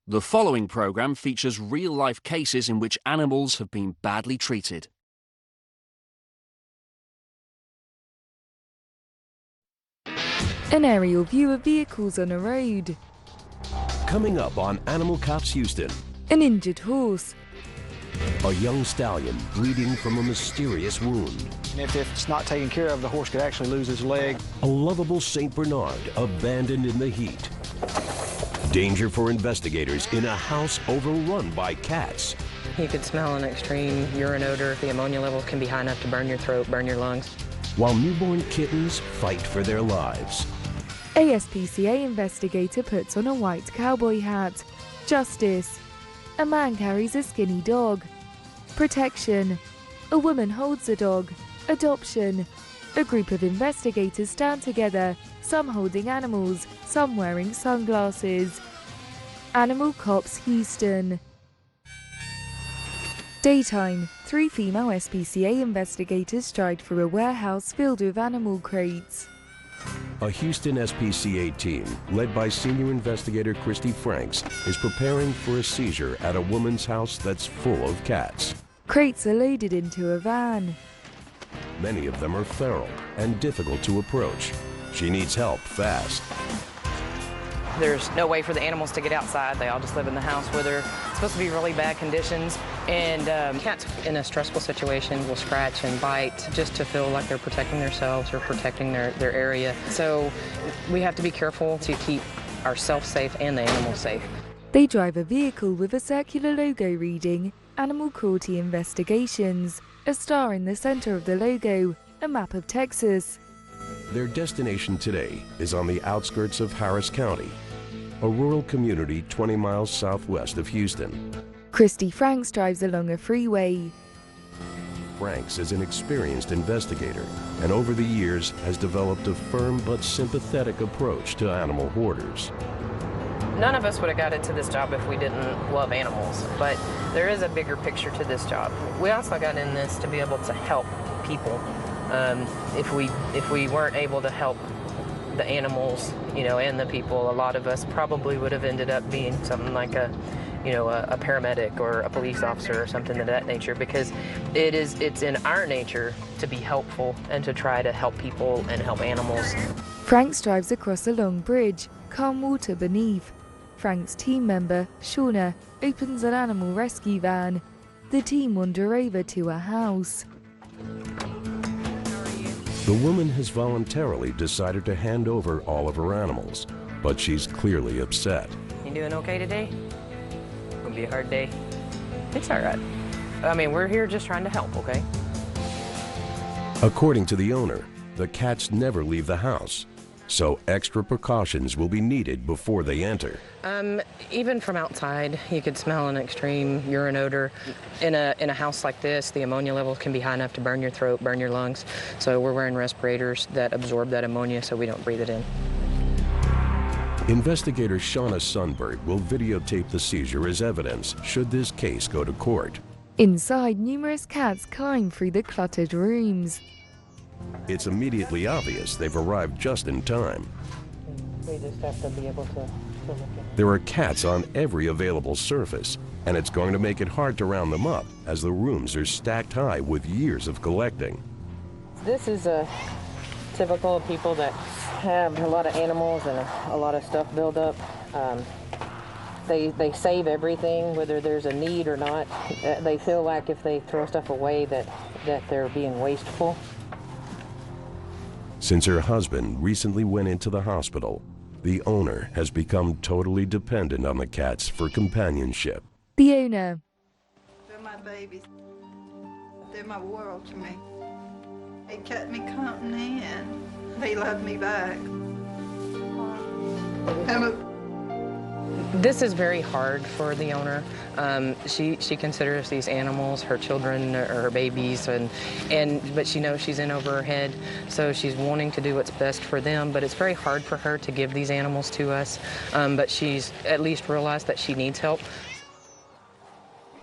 The following programme features real-life cases in which animals have been badly treated. An aerial view of vehicles on a road. Coming up on Animal Cops Houston. An injured horse. A young stallion bleeding from a mysterious wound. And if it's not taken care of, the horse could actually lose his leg. A lovable St. Bernard abandoned in the heat. Danger for investigators in a house overrun by cats. You could smell an extreme urine odor. The ammonia levels can be high enough to burn your throat, burn your lungs. While newborn kittens fight for their lives. ASPCA investigator puts on a white cowboy hat. Justice. A man carries a skinny dog. Protection. A woman holds a dog. Adoption. A group of investigators stand together, some holding animals, some wearing sunglasses. Animal Cops Houston. Daytime. 3 female SPCA investigators stride through a warehouse filled with animal crates. A Houston SPCA team, led by senior investigator Kristie Franks, is preparing for a seizure at a woman's house that's full of cats. Crates are loaded into a van. Many of them are feral and difficult to approach. She needs help fast. There's no way for the animals to get outside. They all just live in the house with her. It's supposed to be really bad conditions. And cats in a stressful situation will scratch and bite just to feel like they're protecting themselves or protecting their area. So we have to be careful to keep ourselves safe and the animals safe. They drive a vehicle with a circular logo reading Animal Cruelty Investigations. A star in the center of the logo, a map of Texas. Their destination today is on the outskirts of Harris County, a rural community 20 miles southwest of Houston. Kristie Franks drives along a freeway. Franks is an experienced investigator and over the years has developed a firm but sympathetic approach to animal hoarders. None of us would have got into this job if we didn't love animals, but there is a bigger picture to this job. We also got in this to be able to help people. If we weren't able to help the animals, and the people, a lot of us probably would have ended up being something like a paramedic or a police officer or something of that nature, because it's in our nature to be helpful and to try to help people and help animals. Franks drives across a long bridge, calm water beneath. Frank's team member, Shauna, opens an animal rescue van. The team wander over to a house. The woman has voluntarily decided to hand over all of her animals, but she's clearly upset. You doing okay today? Gonna be a hard day. It's all right. I mean, we're here just trying to help, okay? According to the owner, the cats never leave the house, so extra precautions will be needed before they enter. Even from outside, you could smell an extreme urine odor. In a house like this, the ammonia levels can be high enough to burn your throat, burn your lungs. So we're wearing respirators that absorb that ammonia so we don't breathe it in. Investigator Shauna Sundberg will videotape the seizure as evidence should this case go to court. Inside, numerous cats climb through the cluttered rooms. It's immediately obvious they've arrived just in time. We just have to be able to look at. There are cats on every available surface, and it's going to make it hard to round them up as the rooms are stacked high with years of collecting. This is typical of people that have a lot of animals and a lot of stuff build up. They save everything, whether there's a need or not. They feel like if they throw stuff away that they're being wasteful. Since her husband recently went into the hospital, the owner has become totally dependent on the cats for companionship. The owner. They're my babies. They're my world to me. They kept me company and they loved me back. This is very hard for the owner. She considers these animals her children or her babies, but she knows she's in over her head, so she's wanting to do what's best for them, but it's very hard for her to give these animals to us, but she's at least realized that she needs help.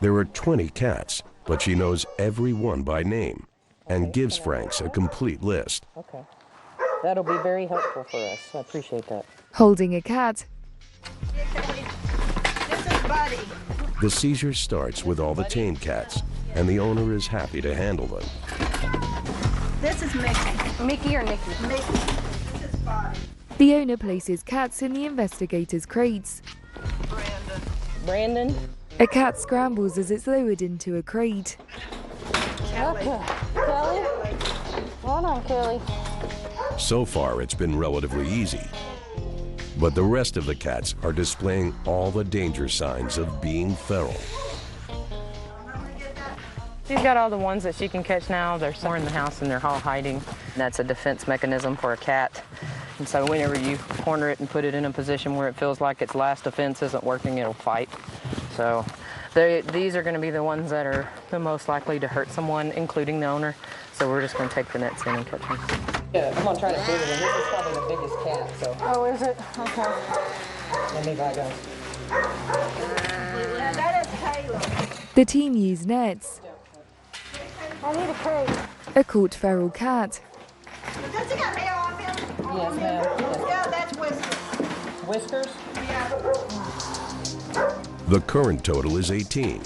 There are 20 cats, but she knows every one by name and gives Franks a complete list. Okay. That'll be very helpful for us. I appreciate that. Holding a cat. This is Buddy. The seizure starts with all the tame cats, and the owner is happy to handle them. This is Mickey. Mickey or Nikki? Mickey. This is Buddy. The owner places cats in the investigators' crates. Brandon? A cat scrambles as it's lowered into a crate. Kelly. Kelly? Hold on, Kelly. So far, it's been relatively easy. But the rest of the cats are displaying all the danger signs of being feral. She's got all the ones that she can catch now. They're somewhere in the house and they're all hiding. That's a defense mechanism for a cat. And so whenever you corner it and put it in a position where it feels like its last defense isn't working, it'll fight. So these are going to be the ones that are the most likely to hurt someone, including the owner. So we're just going to take the nets in and catch them. Yeah, I'm going to try to fit it in. This is probably the biggest cat, so Oh, is it? Okay. let me back up. Now that is Caleb. The team use nets. I need a crate. A caught feral cat. Does he got hair on him? Yes, ma'am. Yeah, that's Whiskers. Whiskers? The current total is 18.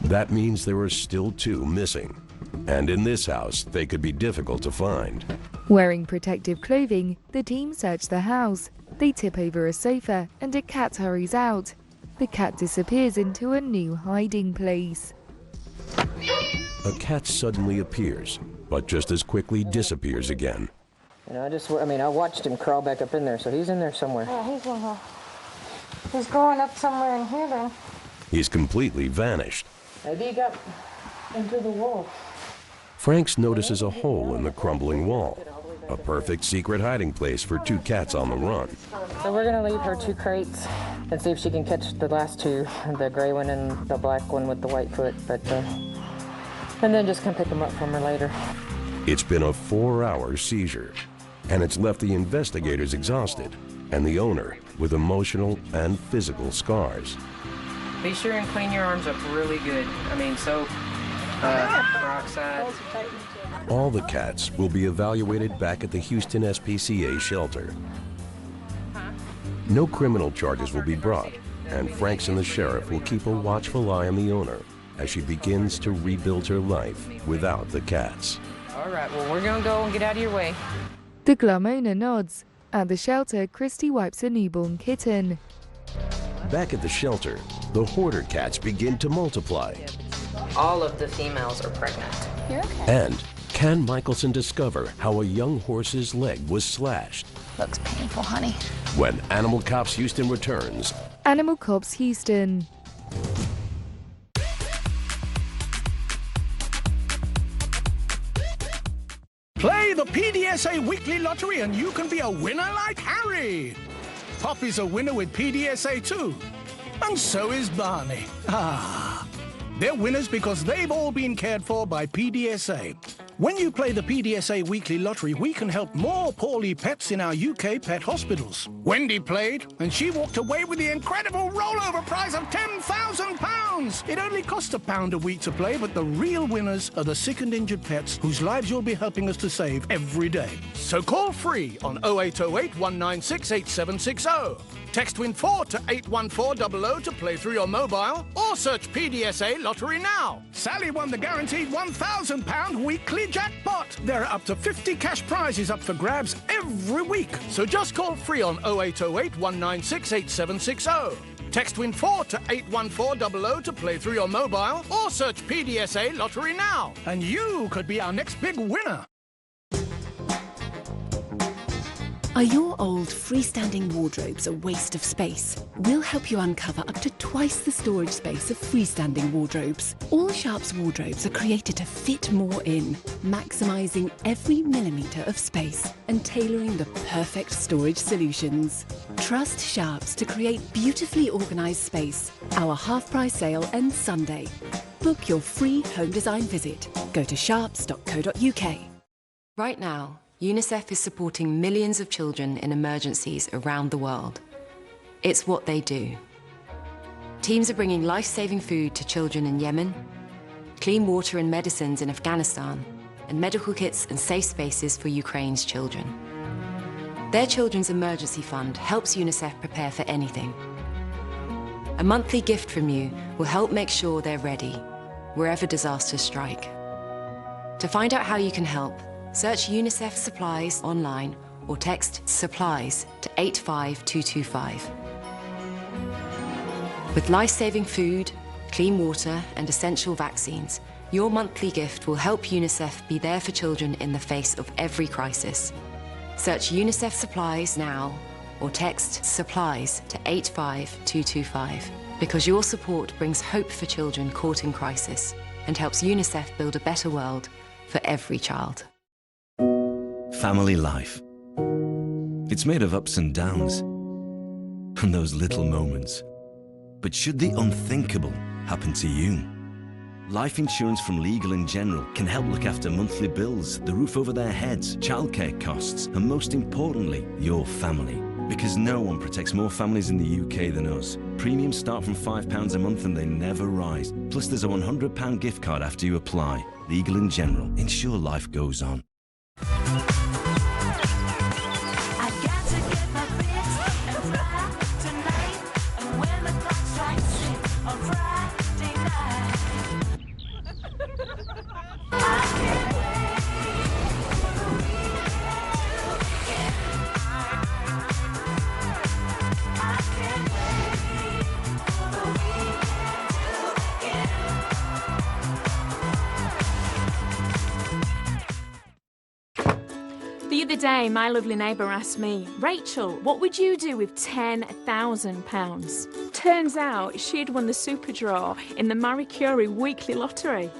That means there are still 2 missing. And in this house, they could be difficult to find. Wearing protective clothing, the team search the house. They tip over a sofa and a cat hurries out. The cat disappears into a new hiding place. A cat suddenly appears, but just as quickly disappears again. You know, I watched him crawl back up in there, so he's in there somewhere. Yeah, he's in here. He's going up somewhere in here then. He's completely vanished. Maybe he got into the wall. Franks notices a hole in the crumbling wall, a perfect secret hiding place for 2 cats on the run. So we're going to leave her 2 crates and see if she can catch the last 2, the gray one and the black one with the white foot. And then just come pick them up from her later. It's been a 4-hour seizure, and it's left the investigators exhausted and the owner with emotional and physical scars. Be sure and clean your arms up really good. I mean, soap, peroxide. All the cats will be evaluated back at the Houston SPCA shelter. No criminal charges will be brought, and Franks and the sheriff will keep a watchful eye on the owner as she begins to rebuild her life without the cats. All right, well, we're going to go and get out of your way. The glum owner nods. At the shelter, Kristie wipes a newborn kitten. Back at the shelter, the hoarder cats begin to multiply. All of the females are pregnant. You're okay. And can Michielson discover how a young horse's leg was slashed? Looks painful, honey. When Animal Cops Houston returns, Animal Cops Houston. Play the PDSA Weekly Lottery and you can be a winner like Harry. Poppy's a winner with PDSA too. And so is Barney. They're winners because they've all been cared for by PDSA. When you play the PDSA Weekly Lottery, we can help more poorly pets in our UK pet hospitals. Wendy played, and she walked away with the incredible rollover prize of £10,000. It only costs £1 a week to play, but the real winners are the sick and injured pets whose lives you'll be helping us to save every day. So call free on 0808 196 8760. Text WIN4 to 81400 to play through your mobile, or search PDSA Lottery now. Sally won the guaranteed £1,000 weekly jackpot. There are up to 50 cash prizes up for grabs every week. So just call free on 0808 196 8760. Text WIN4 to 81400 to play through your mobile, or search PDSA Lottery now. And you could be our next big winner. Are your old freestanding wardrobes a waste of space? We'll help you uncover up to twice the storage space of freestanding wardrobes. All Sharp's wardrobes are created to fit more in, maximising every millimetre of space and tailoring the perfect storage solutions. Trust Sharp's to create beautifully organised space. Our half-price sale ends Sunday. Book your free home design visit. Go to sharps.co.uk. Right now, UNICEF is supporting millions of children in emergencies around the world. It's what they do. Teams are bringing life-saving food to children in Yemen, clean water and medicines in Afghanistan, and medical kits and safe spaces for Ukraine's children. Their Children's Emergency Fund helps UNICEF prepare for anything. A monthly gift from you will help make sure they're ready, wherever disasters strike. To find out how you can help, search UNICEF Supplies online or text SUPPLIES to 85225. With life-saving food, clean water and essential vaccines, your monthly gift will help UNICEF be there for children in the face of every crisis. Search UNICEF Supplies now or text SUPPLIES to 85225, because your support brings hope for children caught in crisis and helps UNICEF build a better world for every child. Family life. It's made of ups and downs and those little moments. But should the unthinkable happen to you? Life insurance from Legal & General can help look after monthly bills, the roof over their heads, childcare costs, and most importantly, your family. Because no one protects more families in the UK than us. Premiums start from £5 a month and they never rise. Plus there's a £100 gift card after you apply. Legal & General. Ensure life goes on. The other day, my lovely neighbour asked me, Rachel, what would you do with £10,000? Turns out she had won the super draw in the Marie Curie weekly lottery.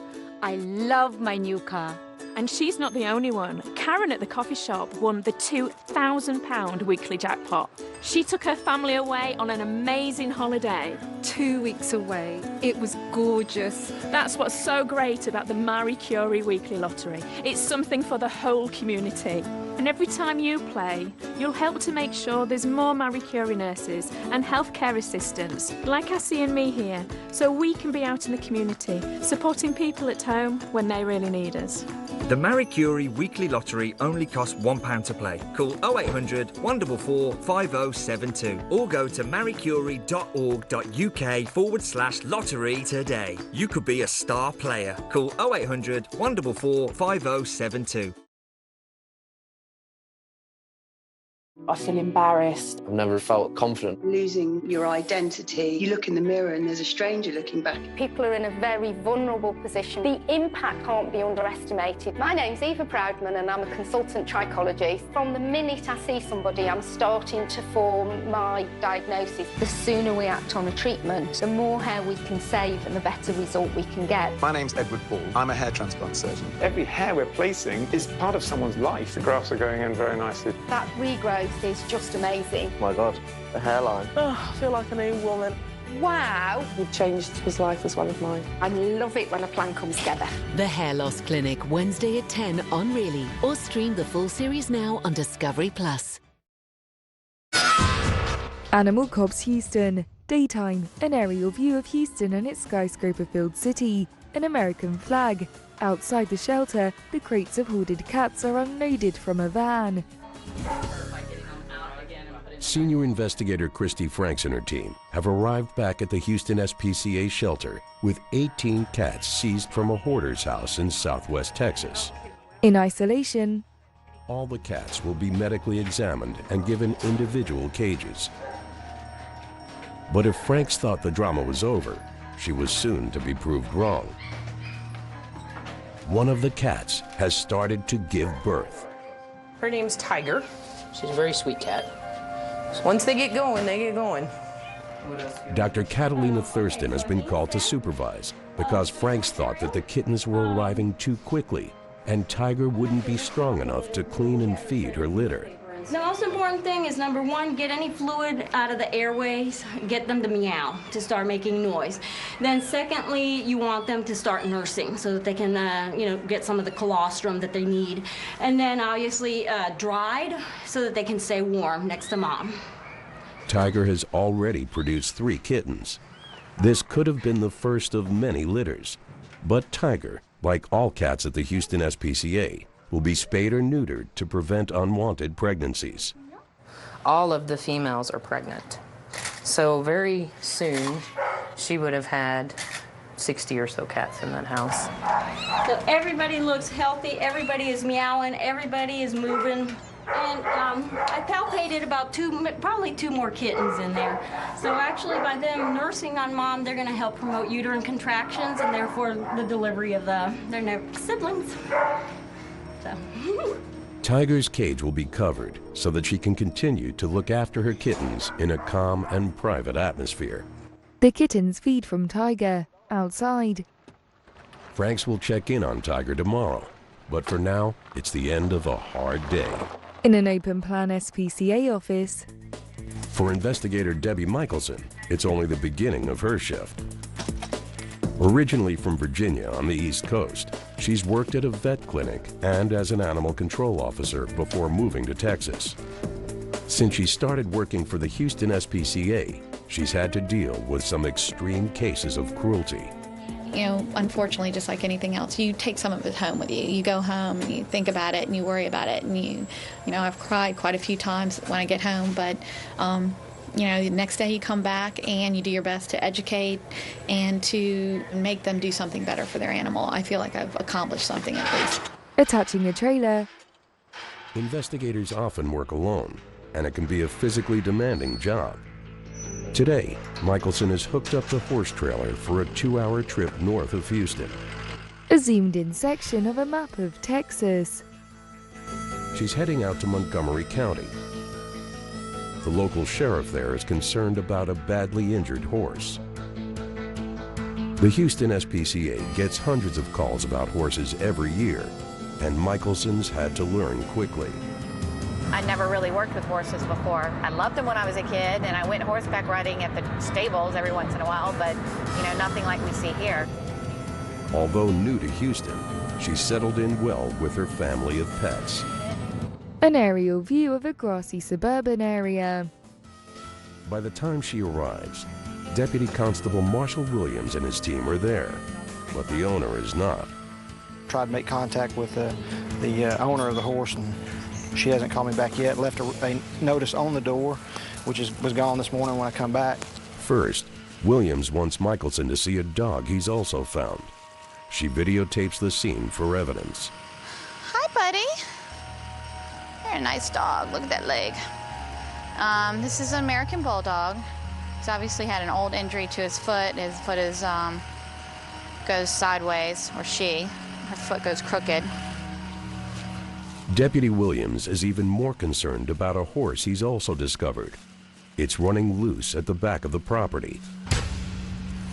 I love my new car. And she's not the only one. Karen at the coffee shop won the £2,000 weekly jackpot. She took her family away on an amazing holiday. 2 weeks away. It was gorgeous. That's what's so great about the Marie Curie weekly lottery. It's something for the whole community. And every time you play, you'll help to make sure there's more Marie Curie nurses and healthcare assistants, like Cassie and me here, so we can be out in the community, supporting people at home when they really need us. The Marie Curie weekly lottery only costs £1 to play. Call 0800 144 5072 or go to mariecurie.org.uk/lottery today. You could be a star player. Call 0800 144 5072. I feel embarrassed. I've never felt confident. Losing your identity. You look in the mirror and there's a stranger looking back. People are in a very vulnerable position. The impact can't be underestimated. My name's Eva Proudman and I'm a consultant trichologist. From the minute I see somebody, I'm starting to form my diagnosis. The sooner we act on a treatment, the more hair we can save and the better result we can get. My name's Edward Ball. I'm a hair transplant surgeon. Every hair we're placing is part of someone's life. The grafts are going in very nicely. That regrowth is just amazing. Oh my God, the hairline. Oh, I feel like a new woman. Wow. It changed his life as well as mine. I love it when a plan comes together. The Hair Loss Clinic, Wednesday at 10 on Really, or stream the full series now on Discovery+. Animal Cops Houston. Daytime, an aerial view of Houston and its skyscraper-filled city. An American flag. Outside the shelter, the crates of hoarded cats are unloaded from a van. Senior investigator Kristie Franks and her team have arrived back at the Houston SPCA shelter with 18 cats seized from a hoarder's house in southwest Texas. In isolation, all the cats will be medically examined and given individual cages. But if Franks thought the drama was over, she was soon to be proved wrong. One of the cats has started to give birth. Her name's Tiger. She's a very sweet cat. So once they get going, they get going. Dr. Catalina Thurston has been called to supervise because Franks thought that the kittens were arriving too quickly and Tiger wouldn't be strong enough to clean and feed her litter. The most important thing is, number one, get any fluid out of the airways, get them to meow, to start making noise. Then secondly, you want them to start nursing so that they can, get some of the colostrum that they need. And then obviously dried so that they can stay warm next to mom. Tiger has already produced 3 kittens. This could have been the first of many litters. But Tiger, like all cats at the Houston SPCA, will be spayed or neutered to prevent unwanted pregnancies. All of the females are pregnant. So very soon, she would have had 60 or so cats in that house. So everybody looks healthy, everybody is meowing, everybody is moving. And I palpated about probably two more kittens in there. So actually by them nursing on Mom, they're gonna help promote uterine contractions and therefore the delivery of their next siblings. So. Tiger's cage will be covered so that she can continue to look after her kittens in a calm and private atmosphere. The kittens feed from Tiger outside. Franks will check in on Tiger tomorrow, but for now, it's the end of a hard day. In an open-plan SPCA office. For investigator Debbie Michielson, it's only the beginning of her shift. Originally from Virginia on the East Coast, she's worked at a vet clinic and as an animal control officer before moving to Texas. Since she started working for the Houston SPCA, she's had to deal with some extreme cases of cruelty. You know, unfortunately, just like anything else, you take some of it home with you. You go home and you think about it and you worry about it. And you know, I've cried quite a few times when I get home, but you know, the next day you come back and you do your best to educate and to make them do something better for their animal. I feel like I've accomplished something at least. Attaching a trailer. Investigators often work alone, and it can be a physically demanding job. Today, Michielson has hooked up the horse trailer for a 2-hour trip north of Houston. A zoomed-in section of a map of Texas. She's heading out to Montgomery County. The local sheriff there is concerned about a badly injured horse. The Houston SPCA gets hundreds of calls about horses every year, and Michielson's had to learn quickly. I never really worked with horses before. I loved them when I was a kid, and I went horseback riding at the stables every once in a while, but you know, nothing like we see here. Although new to Houston, she's settled in well with her family of pets. An aerial view of a grassy suburban area. By the time she arrives, Deputy Constable Marshall Williams and his team are there, but the owner is not. Tried to make contact with the owner of the horse, and she hasn't called me back yet. Left a notice on the door, which was gone this morning when I come back. First, Williams wants Michielson to see a dog he's also found. She videotapes the scene for evidence. Hi, buddy. You're a nice dog. Look at that leg. This is an American Bulldog. He's obviously had an old injury to his foot. His foot is goes sideways, or her foot goes crooked. Deputy Williams is even more concerned about a horse he's also discovered. It's running loose at the back of the property.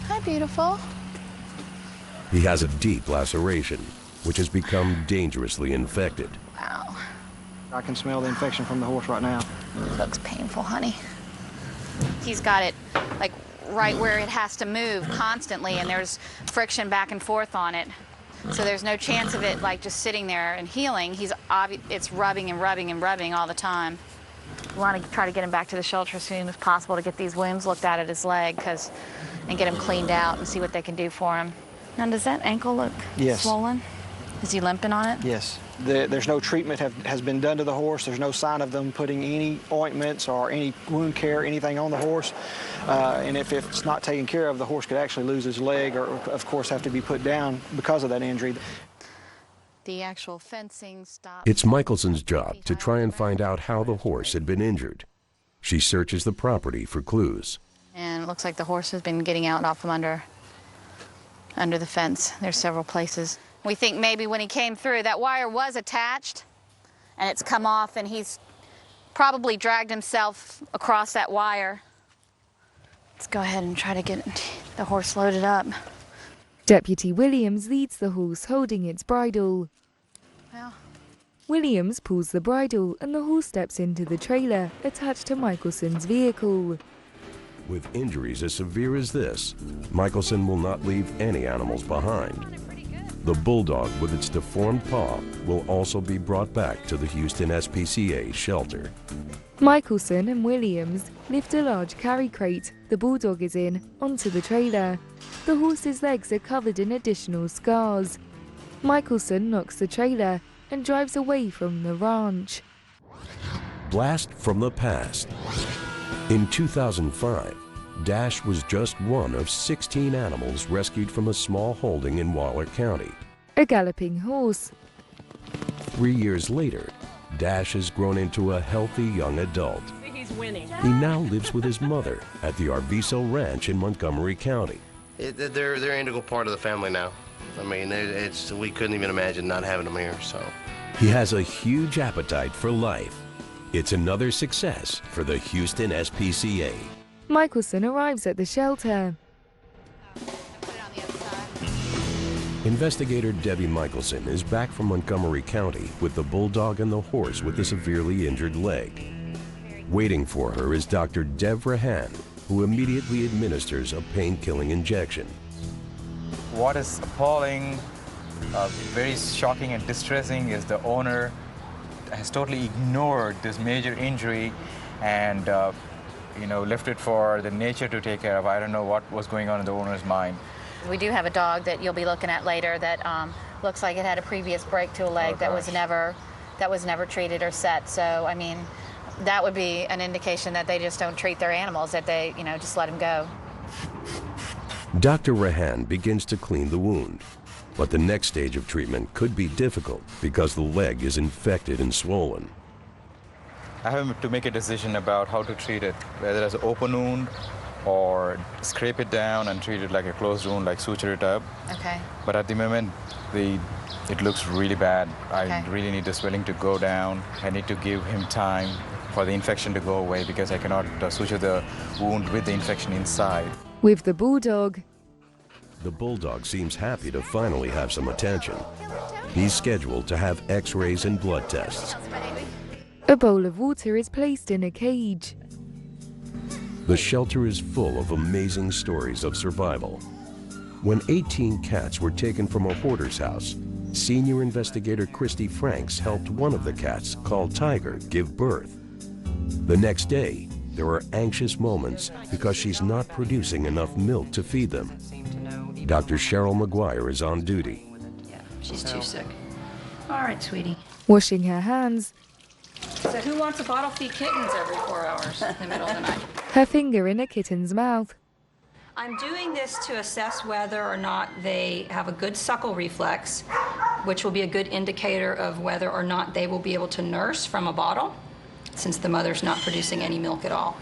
Hi, beautiful. He has a deep laceration, which has become dangerously infected. Wow. I can smell the infection from the horse right now. Looks painful, honey. He's got it like right where it has to move constantly, and there's friction back and forth on it. So there's no chance of it like just sitting there and healing. It's rubbing and rubbing and rubbing all the time. We want to try to get him back to the shelter as soon as possible to get these wounds looked at his leg and get him cleaned out and see what they can do for him. Now, does that ankle look swollen? Is he limping on it? Yes. There's no treatment has been done to the horse. There's no sign of them putting any ointments or any wound care, anything on the horse. And if it's not taken care of, the horse could actually lose his leg or, of course, have to be put down because of that injury. The actual fencing stopped. It's Michielson's job to try and find out how the horse had been injured. She searches the property for clues. And it looks like the horse has been getting out off from under the fence. There's several places. We think maybe when he came through, that wire was attached, and it's come off, and he's probably dragged himself across that wire. Let's go ahead and try to get the horse loaded up. Deputy Williams leads the horse holding its bridle. Well. Williams pulls the bridle and the horse steps into the trailer attached to Michielson's vehicle. With injuries as severe as this, Michielson will not leave any animals behind. The bulldog with its deformed paw will also be brought back to the Houston SPCA shelter. Michielson and Williams lift a large carry crate the bulldog is in onto the trailer. The horse's legs are covered in additional scars. Michielson knocks the trailer and drives away from the ranch. Blast from the past. In 2005, Dash was just one of 16 animals rescued from a small holding in Waller County. A galloping horse. 3 years later, Dash has grown into a healthy young adult. He's winning. He now lives with his mother at the Arviso Ranch in Montgomery County. They're an integral part of the family now. I mean, we couldn't even imagine not having them here, so. He has a huge appetite for life. It's another success for the Houston SPCA. Michielson arrives at the shelter. Investigator Debbie Michielson is back from Montgomery County with the bulldog and the horse with the severely injured leg. Waiting for her is Dr. Dev Rahan, who immediately administers a pain-killing injection. What is appalling, very shocking and distressing is the owner has totally ignored this major injury and left it for the nature to take care of. I don't know what was going on in the owner's mind. We do have a dog that you'll be looking at later that looks like it had a previous break to a leg that was never treated or set. So, I mean, that would be an indication that they just don't treat their animals, that they, just let them go. Dr. Rahan begins to clean the wound, but the next stage of treatment could be difficult because the leg is infected and swollen. I have to make a decision about how to treat it, whether it's an open wound or scrape it down and treat it like a closed wound, like suture it up. Okay. But at the moment, it looks really bad. Okay. I really need the swelling to go down. I need to give him time for the infection to go away because I cannot suture the wound with the infection inside. With the bulldog. The bulldog seems happy to finally have some attention. He's scheduled to have x-rays and blood tests. A bowl of water is placed in a cage. The shelter is full of amazing stories of survival. When 18 cats were taken from a hoarder's house, senior investigator Kristie Franks helped one of the cats, called Tiger, give birth. The next day, there are anxious moments because she's not producing enough milk to feed them. Dr. Cheryl McGuire is on duty. Yeah, she's too sick. All right, sweetie. Washing her hands. So who wants a bottle feed kittens every 4 hours in the middle of the night? Her finger in a kitten's mouth. I'm doing this to assess whether or not they have a good suckle reflex, which will be a good indicator of whether or not they will be able to nurse from a bottle, since the mother's not producing any milk at all.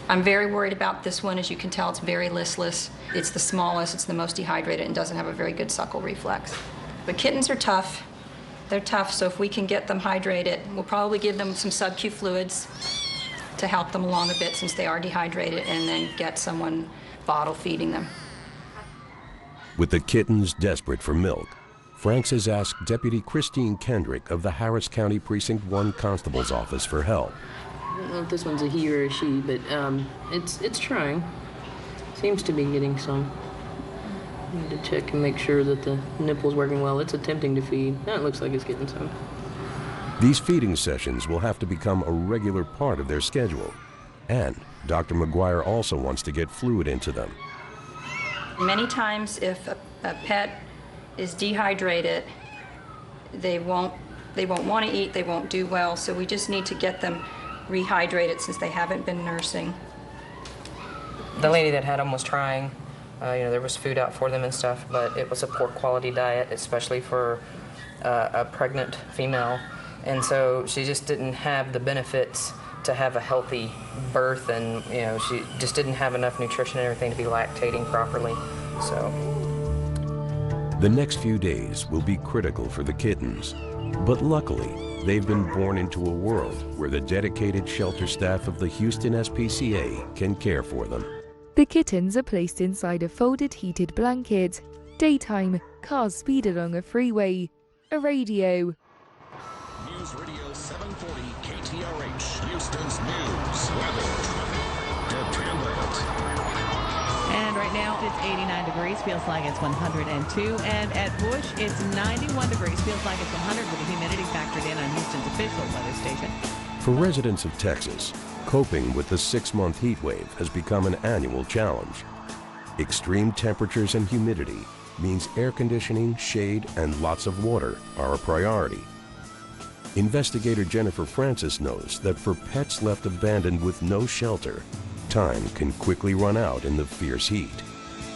I'm very worried about this one. As you can tell, it's very listless. It's the smallest, it's the most dehydrated, and doesn't have a very good suckle reflex. But kittens are tough. They're tough, so if we can get them hydrated, we'll probably give them some sub-Q fluids to help them along a bit since they are dehydrated, and then get someone bottle feeding them. With the kittens desperate for milk, Franks has asked Deputy Christine Kendrick of the Harris County Precinct 1 Constable's Office for help. I don't know if this one's a he or a she, but it's trying. Seems to be getting some. Need to check and make sure that the nipple's working well. It's attempting to feed. Yeah, it looks like it's getting some. These feeding sessions will have to become a regular part of their schedule. And Dr. McGuire also wants to get fluid into them. Many times if a pet is dehydrated, they won't want to eat, they won't do well, so we just need to get them rehydrated since they haven't been nursing. The lady that had them was trying. There was food out for them and stuff, but it was a poor quality diet, especially for a pregnant female. And so she just didn't have the benefits to have a healthy birth, and she just didn't have enough nutrition and everything to be lactating properly. So the next few days will be critical for the kittens, but luckily they've been born into a world where the dedicated shelter staff of the Houston SPCA can care for them. The kittens are placed inside a folded heated blanket. Daytime, cars speed along a freeway. A radio. News Radio 740 KTRH, Houston's news, weather, dependent. And right now it's 89 degrees, feels like it's 102. And at Bush, it's 91 degrees, feels like it's 100 with the humidity factored in on Houston's official weather station. For residents of Texas, coping with the 6-month heat wave has become an annual challenge. Extreme temperatures and humidity means air conditioning, shade, and lots of water are a priority. Investigator Jennifer Francis knows that for pets left abandoned with no shelter, time can quickly run out in the fierce heat.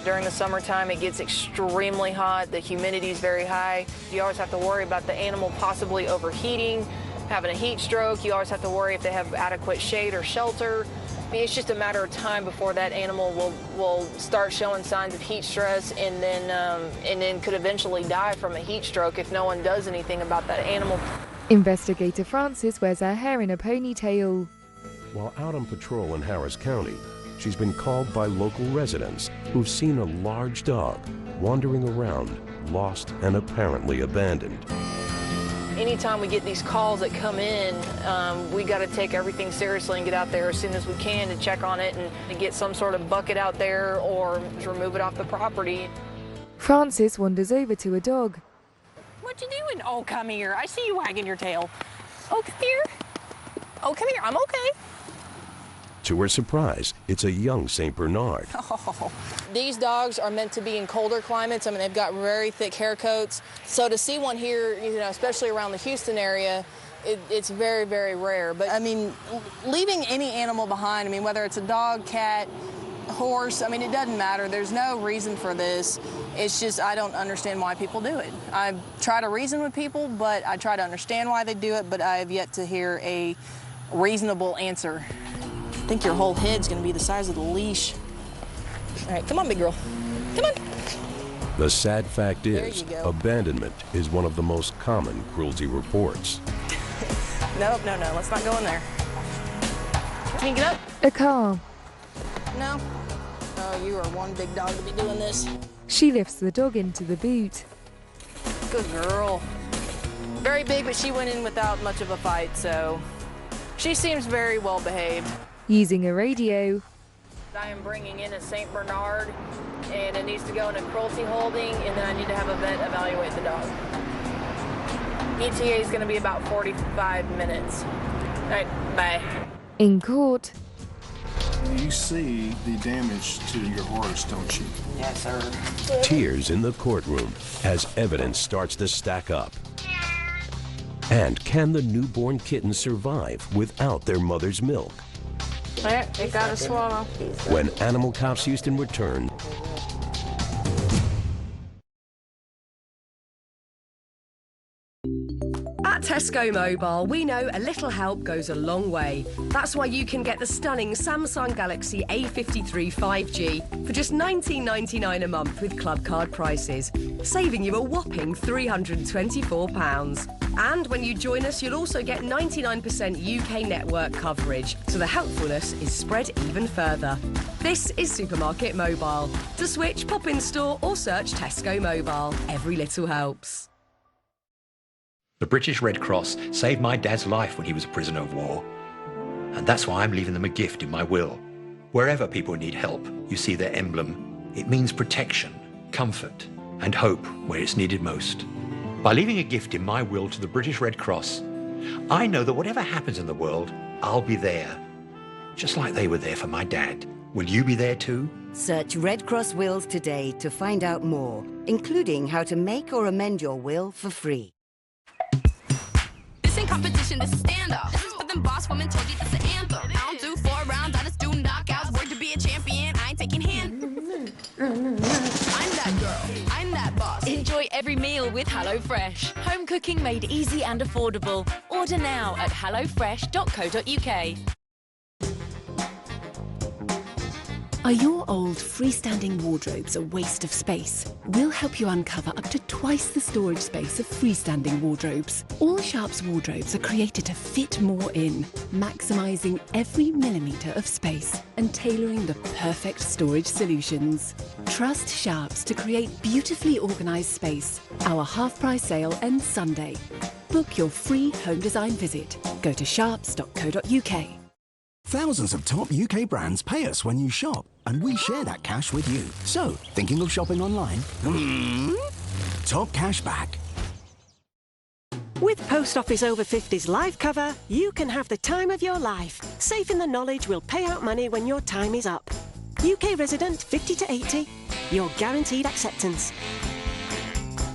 During the summertime, it gets extremely hot. The humidity is very high. You always have to worry about the animal possibly overheating, having a heat stroke. You always have to worry if they have adequate shade or shelter. I mean, it's just a matter of time before that animal will start showing signs of heat stress and then could eventually die from a heat stroke if no one does anything about that animal. Investigator Frances wears her hair in a ponytail. While out on patrol in Harris County, she's been called by local residents who've seen a large dog wandering around, lost and apparently abandoned. Anytime we get these calls that come in, we got to take everything seriously and get out there as soon as we can to check on it and to get some sort of bucket out there or remove it off the property. Frances wanders over to a dog. What you doing? Oh, come here. I see you wagging your tail. Oh, come here. Oh, come here. I'm okay. To her surprise, it's a young St. Bernard. Oh. These dogs are meant to be in colder climates. I mean, they've got very thick hair coats. So to see one here, you know, especially around the Houston area, it's very, very rare. But I mean, leaving any animal behind, I mean, whether it's a dog, cat, horse, I mean, it doesn't matter. There's no reason for this. It's just I don't understand why people do it. I try to reason with people, but I try to understand why they do it, but I have yet to hear a reasonable answer. I think your whole head's gonna be the size of the leash. All right, come on, big girl. Come on. The sad fact is, abandonment is one of the most common cruelty reports. Nope, no, let's not go in there. Can you get up? A car. No. Oh, you are one big dog to be doing this. She lifts the dog into the boot. Good girl. Very big, but she went in without much of a fight, so she seems very well behaved. Using a radio. I am bringing in a St. Bernard, and it needs to go in a cruelty holding, and then I need to have a vet evaluate the dog. ETA is going to be about 45 minutes. All right, bye. In court. You see the damage to your horse, don't you? Yes, sir. Tears in the courtroom as evidence starts to stack up. And can the newborn kittens survive without their mother's milk? It got to swallow. When Animal Cops Houston return, At Tesco Mobile, we know a little help goes a long way. That's why you can get the stunning Samsung Galaxy A53 5G for just $19.99 a month with club card prices, saving you a whopping £324. And when you join us, you'll also get 99% UK network coverage, so the helpfulness is spread even further. This is Supermarket Mobile. To switch, pop in store or search Tesco Mobile. Every little helps. The British Red Cross saved my dad's life when he was a prisoner of war. And that's why I'm leaving them a gift in my will. Wherever people need help, you see their emblem. It means protection, comfort, and hope where it's needed most. By leaving a gift in my will to the British Red Cross, I know that whatever happens in the world, I'll be there. Just like they were there for my dad. Will you be there too? Search Red Cross Wills today to find out more, including how to make or amend your will for free. This ain't competition, this is stand-up. But them boss women told you this is an anthem. I don't do 4 rounds, I just do knockouts. Word to be a champion, I ain't taking hands. I'm that girl, I'm that boss. Enjoy every meal with HelloFresh. Home cooking made easy and affordable. Order now at hellofresh.co.uk. Are your old freestanding wardrobes a waste of space? We'll help you uncover up to twice the storage space of freestanding wardrobes. All Sharp's wardrobes are created to fit more in, maximising every millimetre of space and tailoring the perfect storage solutions. Trust Sharp's to create beautifully organised space. Our half-price sale ends Sunday. Book your free home design visit. Go to sharps.co.uk. Thousands of top UK brands pay us when you shop, and we share that cash with you. So, thinking of shopping online? Top cash back. With Post Office Over 50s life cover, you can have the time of your life, safe in the knowledge we'll pay out money when your time is up. UK resident 50 to 80, you're guaranteed acceptance.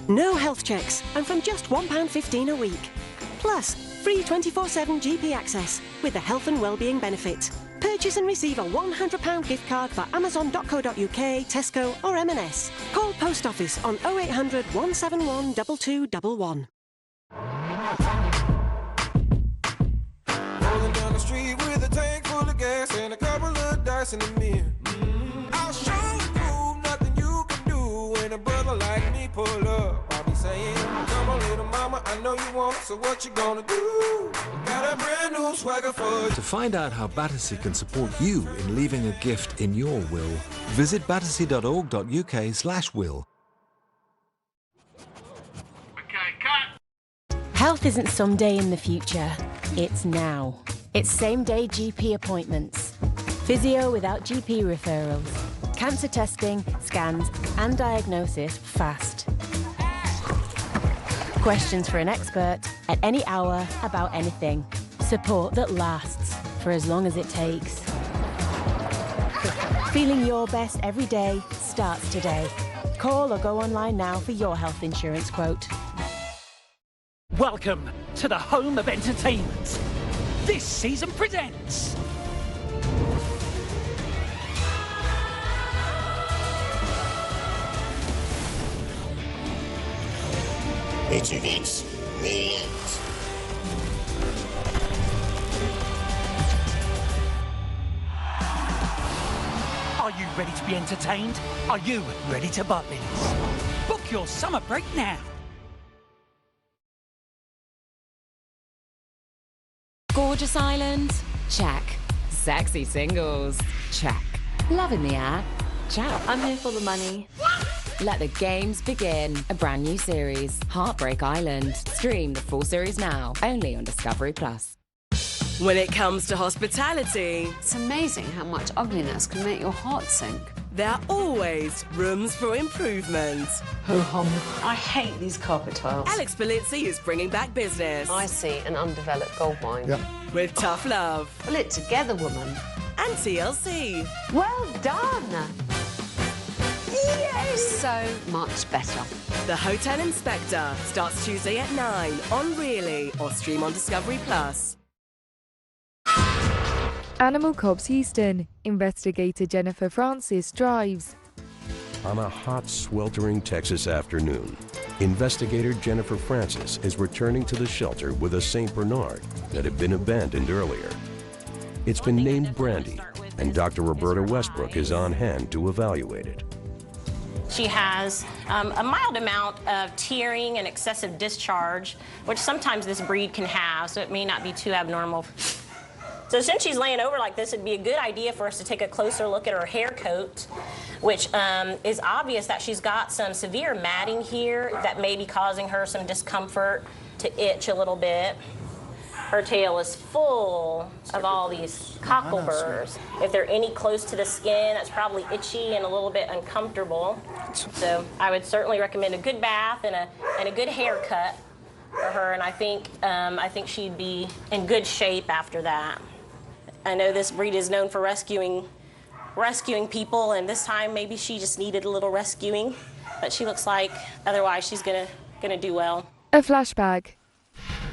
No health checks, and from just £1.15 a week. Plus, free 24/7 GP access with the health and wellbeing benefit. Purchase and receive a £100 gift card for amazon.co.uk, Tesco or M&S. Call Post Office on 0800 171 2211. Rolling down the street with a tank full of gas and a couple of dice in the mirror. I'll show you prove nothing you can do when a brother like me pull up. I'll be saying, come on little mama, I know you want it, so what you gonna do? Got a brand new swagger for you. To find out how Battersea can support you in leaving a gift in your will, visit battersea.org.uk/will. Health isn't someday in the future, it's now. It's same-day GP appointments, physio without GP referrals, cancer testing, scans and diagnosis fast. Questions for an expert at any hour about anything. Support that lasts for as long as it takes. Feeling your best every day starts today. Call or go online now for your health insurance quote. Welcome to the home of entertainment. This season presents... It hits millions. Are you ready to be entertained? Are you ready to Butlins? Book your summer break now. Gorgeous island? Check. Sexy singles? Check. Love in the air? Check. I'm here for the money. Let the games begin. A brand new series, Heartbreak Island. Stream the full series now, only on Discovery Plus. When it comes to hospitality, it's amazing how much ugliness can make your heart sink. There are always rooms for improvement. Ho-hum. I hate these carpet tiles. Alex Belizzi is bringing back business. I see an undeveloped gold mine. Yep. With tough love. Pull it together, woman. And TLC. Well done. Yes! So much better. The Hotel Inspector starts Tuesday at 9 on Really or stream on Discovery Plus. Animal Cops Houston. Investigator Jennifer Francis drives. On a hot, sweltering Texas afternoon, investigator Jennifer Francis is returning to the shelter with a St. Bernard that had been abandoned earlier. It's been named Brandy, and Dr. Roberta Westbrook is on hand to evaluate it. She has a mild amount of tearing and excessive discharge, which sometimes this breed can have, so it may not be too abnormal. So since she's laying over like this, it'd be a good idea for us to take a closer look at her hair coat, which is obvious that she's got some severe matting here that may be causing her some discomfort, to itch a little bit. Her tail is full of all these cockle burrs. If they're any close to the skin, that's probably itchy and a little bit uncomfortable. So I would certainly recommend a good bath and a good haircut for her, and I think she'd be in good shape after that. I know this breed is known for rescuing people, and this time maybe she just needed a little rescuing, but she looks like otherwise she's gonna do well. A flashback.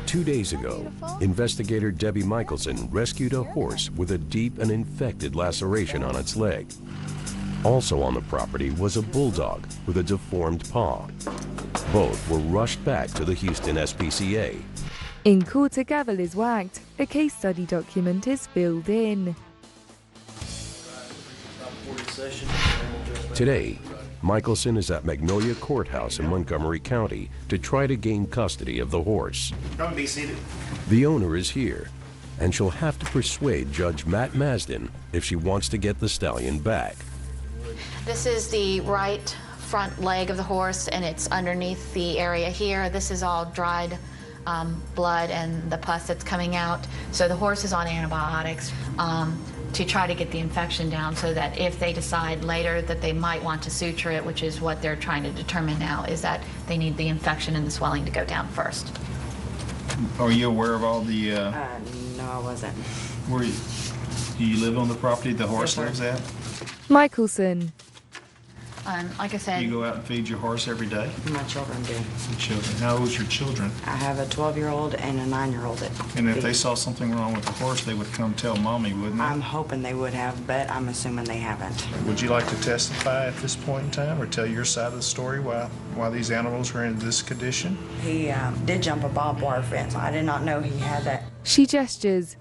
2 days ago, investigator Debbie Michielson rescued a horse with a deep and infected laceration on its leg. Also on the property was a bulldog with a deformed paw. Both were rushed back to the Houston SPCA. In court, a gavel is whacked. A case study document is filled in. Today, Michielson is at Magnolia Courthouse in Montgomery County to try to gain custody of the horse. Come be seated. The owner is here, and she'll have to persuade Judge Matt Masden if she wants to get the stallion back. This is the right front leg of the horse, and it's underneath the area here. This is all dried blood and the pus that's coming out. So the horse is on antibiotics to try to get the infection down, so that if they decide later that they might want to suture it, which is what they're trying to determine now, is that they need the infection and the swelling to go down first. Are you aware of all the... No, I wasn't. Do you live on the property the horse lives at? Michielson. Like I said, You go out and feed your horse every day? My children do. Your children. How old is your children? I have a 12-year-old and a 9-year-old. And if they saw something wrong with the horse, they would come tell Mommy, wouldn't they? I'm hoping they would have, but I'm assuming they haven't. Would you like to testify at this point in time or tell your side of the story why these animals were in this condition? He did jump a barbed wire fence. I did not know he had that She gestures.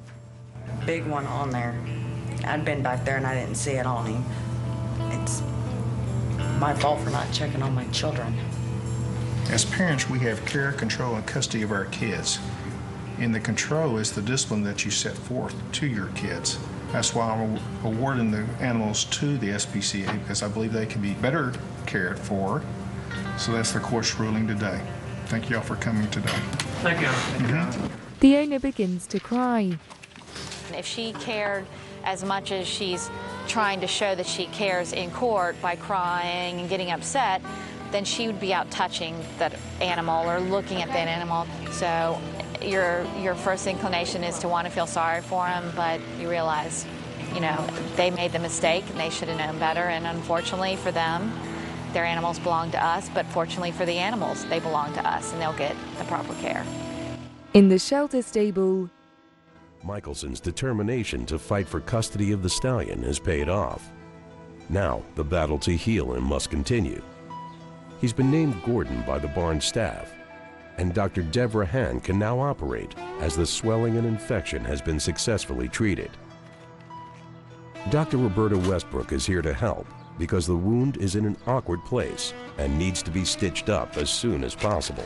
big one on there. I'd been back there and I didn't see it on him. It's my fault for not checking on my children. As parents, we have care, control, and custody of our kids. And the control is the discipline that you set forth to your kids. That's why I'm awarding the animals to the SPCA, because I believe they can be better cared for. So that's the court's ruling today. Thank you all for coming today. Thank you. The owner begins to cry. if she cared as much as she's trying to show that she cares in court by crying and getting upset, then she would be out touching that animal or looking at that animal. So your first inclination is to want to feel sorry for them, but you realize, you know, they made the mistake and they should have known better. And unfortunately for them, their animals belong to us, but fortunately for the animals, they belong to us and they'll get the proper care. In the shelter stable, Michielson's determination to fight for custody of the stallion has paid off. Now, the battle to heal him must continue. He's been named Gordon by the barn staff, and Dr. Deborah Hand can now operate as the swelling and infection has been successfully treated. Dr. Roberta Westbrook is here to help because the wound is in an awkward place and needs to be stitched up as soon as possible.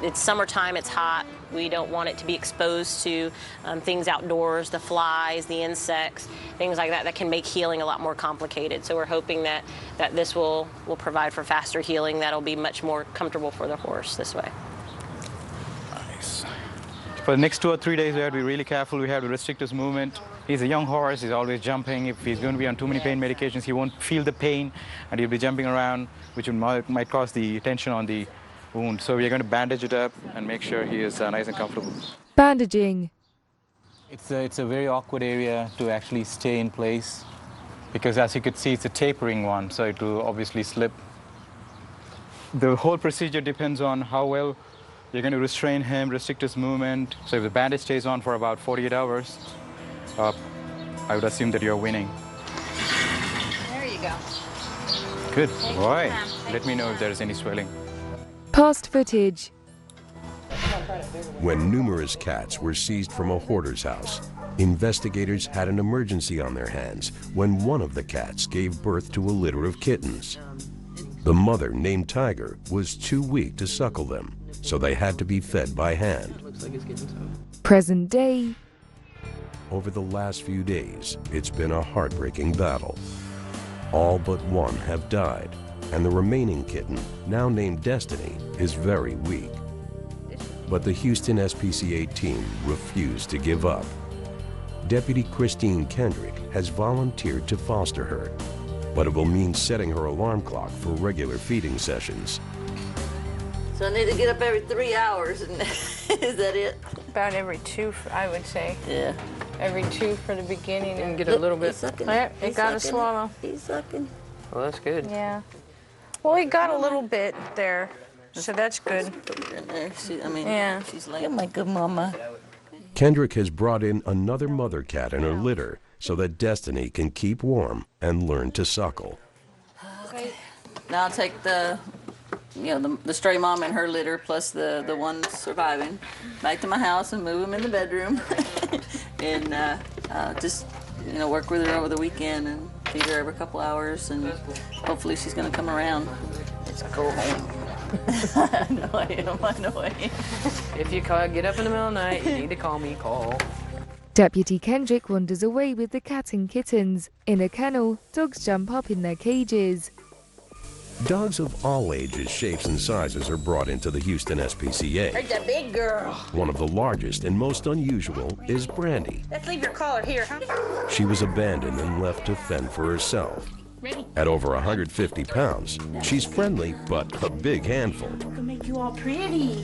It's summertime, it's hot. We don't want it to be exposed to things outdoors, the flies, the insects, things like that can make healing a lot more complicated. So we're hoping that this will provide for faster healing that'll be much more comfortable for the horse this way. Nice. For the next 2 or 3 days, we have to be really careful. We have to restrict his movement. He's a young horse, he's always jumping. If he's going to be on too many pain medications, he won't feel the pain and he'll be jumping around, which might cause the tension on the wound. So we're going to bandage it up and make sure he is nice and comfortable. Bandaging. It's a very awkward area to actually stay in place because, as you could see, it's a tapering one, so it will obviously slip. The whole procedure depends on how well you're going to restrain him, restrict his movement. So if the bandage stays on for about 48 hours, I would assume that you're winning. There you go. Good boy. Let me know if there's any swelling. Past footage. When numerous cats were seized from a hoarder's house, investigators had an emergency on their hands when one of the cats gave birth to a litter of kittens. The mother, named Tiger, was too weak to suckle them, so they had to be fed by hand. Present day. Over the last few days, it's been a heartbreaking battle. All but one have died, and the remaining kitten, now named Destiny, is very weak. But the Houston SPCA team refused to give up. Deputy Kristie Kendrick has volunteered to foster her, but it will mean setting her alarm clock for regular feeding sessions. So I need to get up every 3 hours, and is that it? About every 2, I would say. Yeah. Every 2 for the beginning and get a little bit. It got to swallow. He's sucking. Well, that's good. Yeah. Well, he got a little bit there, so that's good. Yeah. She's like, my good mama. Kendrick has brought in another mother cat in her litter so that Destiny can keep warm and learn to suckle. Okay. Now I'll take the stray mom and her litter plus the one surviving back to my house and move them in the bedroom and just work with her over the weekend and feed her every couple hours, and hopefully she's going to come around. Let's go home. I know I am. If you get up in the middle of the night, you need to call me. Call. Deputy Kendrick wanders away with the cat and kittens. In a kennel, dogs jump up in their cages. Dogs of all ages, shapes, and sizes are brought into the Houston SPCA. There's a big girl. One of the largest and most unusual is Brandy. Let's leave your collar here, huh? She was abandoned and left to fend for herself. At over 150 pounds, she's friendly but a big handful. I can make you all pretty.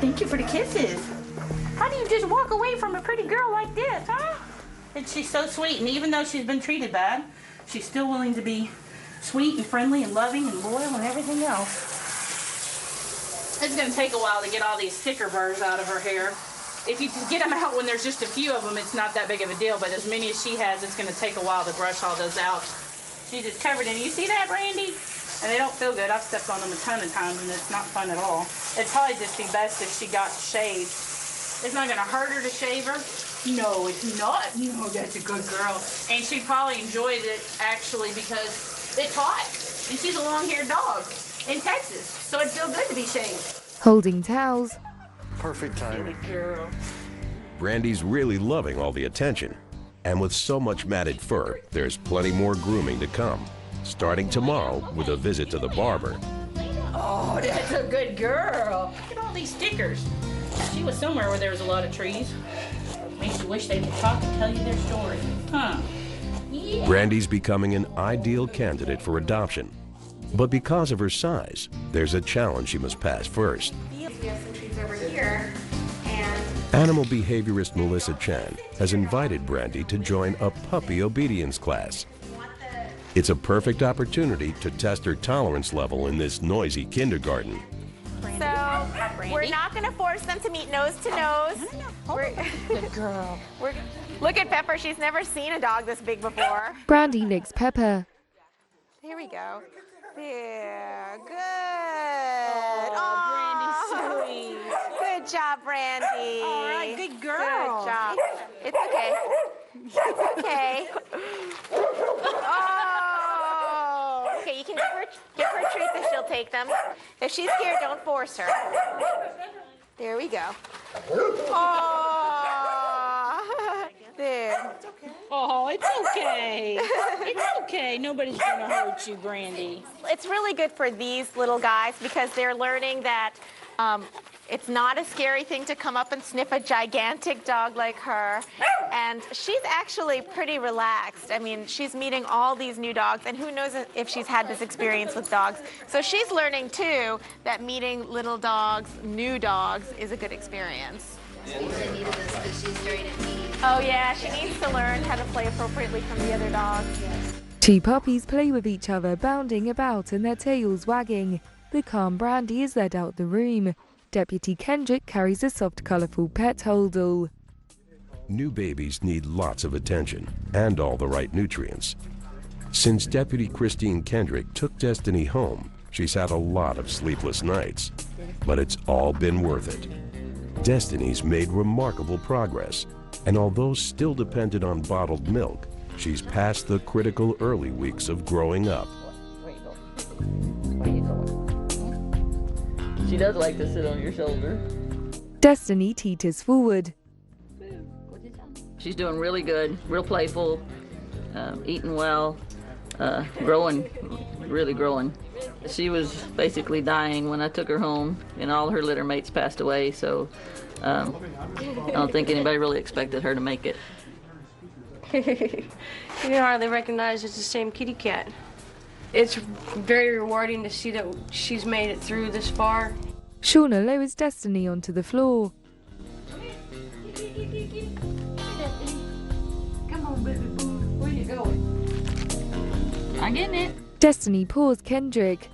Thank you for the kisses. How do you just walk away from a pretty girl like this, huh? And she's so sweet, and even though she's been treated bad, she's still willing to be sweet and friendly and loving and loyal and everything else. It's going to take a while to get all these sticker burrs out of her hair. If you get them out when there's just a few of them, it's not that big of a deal, but as many as she has, it's going to take a while to brush all those out. She's just covered in, you see that, Brandy? And they don't feel good. I've stepped on them a ton of times, and it's not fun at all. It'd probably just be best if she got shaved. It's not going to hurt her to shave her. No, it's not. No, that's a good girl. And she probably enjoys it, actually, because it's hot. And she's a long-haired dog in Texas, so it'd feel good to be shaved. Holding towels. Perfect timing. Good girl. Brandy's really loving all the attention. And with so much matted fur, there's plenty more grooming to come. Starting tomorrow with a visit to the barber. Oh, that's a good girl. Look at all these stickers. She was somewhere where there was a lot of trees. Makes you wish they could talk and tell you their story. Huh? Yeah. Brandy's becoming an ideal candidate for adoption. But because of her size, there's a challenge she must pass first. We have some treats over here, and Animal behaviorist Melissa Chan has invited Brandy to join a puppy obedience class. It's a perfect opportunity to test her tolerance level in this noisy kindergarten. so we're not going to force them to meet nose to nose. Good girl. Look at Pepper. She's never seen a dog this big before. Brandy licks Pepper. Here we go. There. Good. Oh, Brandy's sweet. Good job, Brandy. All right, good girl. Good job. It's okay. It's okay. Oh. Okay, you can give her treats if she'll take them. If she's scared, don't force her. There we go. Oh. There. Oh, it's okay. It's okay. Nobody's going to hurt you, Brandy. It's really good for these little guys because they're learning that it's not a scary thing to come up and sniff a gigantic dog like her. And she's actually pretty relaxed. I mean, she's meeting all these new dogs, and who knows if she's had this experience with dogs. So she's learning, too, that meeting little dogs, new dogs, is a good experience. Oh, yeah, she needs to learn how to play appropriately from the other dogs. Two puppies play with each other, bounding about and their tails wagging. The calm Brandy is led out the room. Deputy Kendrick carries a soft, colourful pet holdall. New babies need lots of attention and all the right nutrients. Since Deputy Christine Kendrick took Destiny home, she's had a lot of sleepless nights, but it's all been worth it. Destiny's made remarkable progress, and although still dependent on bottled milk, she's past the critical early weeks of growing up. She does like to sit on your shoulder. Destiny teeters forward. She's doing really good, real playful, eating well, growing, really growing. She was basically dying when I took her home, and all her litter mates passed away, so I don't think anybody really expected her to make it. You can hardly recognize it's the same kitty cat. It's very rewarding to see that she's made it through this far. Shauna lowers Destiny onto the floor. Come on, baby boo. Where you going? I'm getting it. Destiny paws Kendrick.